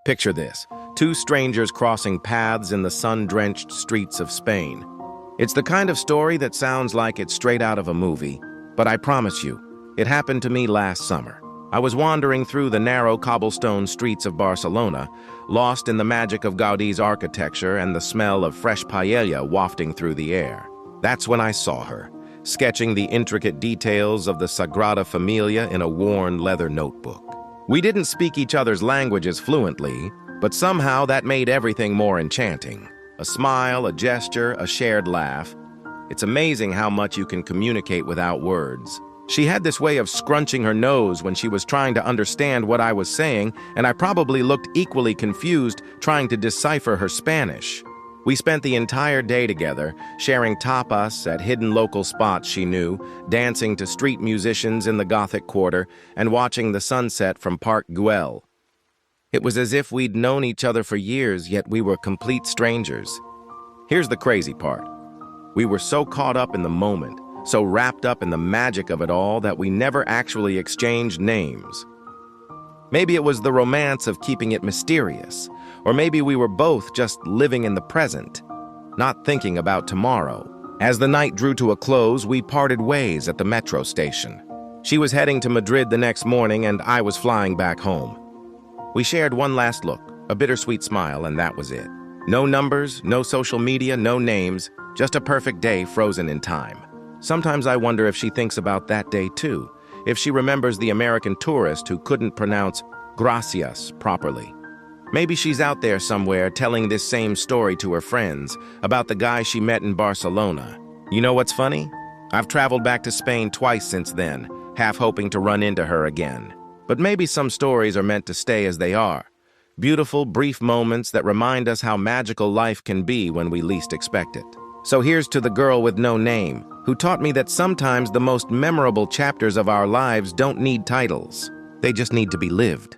Picture this, two strangers crossing paths in the sun-drenched streets of Spain. It's the kind of story that sounds like it's straight out of a movie, but I promise you, it happened to me last summer. I was wandering through the narrow cobblestone streets of Barcelona, lost in the magic of Gaudi's architecture and the smell of fresh paella wafting through the air. That's when I saw her, sketching the intricate details of the Sagrada Familia in a worn leather notebook. We didn't speak each other's languages fluently, but somehow that made everything more enchanting. A smile, a gesture, a shared laugh. It's amazing how much you can communicate without words. She had this way of scrunching her nose when she was trying to understand what I was saying, and I probably looked equally confused trying to decipher her Spanish. We spent the entire day together, sharing tapas at hidden local spots she knew, dancing to street musicians in the Gothic Quarter, and watching the sunset from Park Güell. It was as if we'd known each other for years, yet we were complete strangers. Here's the crazy part. We were so caught up in the moment, so wrapped up in the magic of it all that we never actually exchanged names. Maybe it was the romance of keeping it mysterious, or maybe we were both just living in the present, not thinking about tomorrow. As the night drew to a close, we parted ways at the metro station. She was heading to Madrid the next morning, and I was flying back home. We shared one last look, a bittersweet smile, and that was it. No numbers, no social media, no names, just a perfect day frozen in time. Sometimes I wonder if she thinks about that day too, if she remembers the American tourist who couldn't pronounce gracias properly. Maybe she's out there somewhere telling this same story to her friends about the guy she met in Barcelona. You know what's funny? I've traveled back to Spain twice since then, half hoping to run into her again. But maybe some stories are meant to stay as they are. Beautiful, brief moments that remind us how magical life can be when we least expect it. So here's to the girl with no name, who taught me that sometimes the most memorable chapters of our lives don't need titles. They just need to be lived.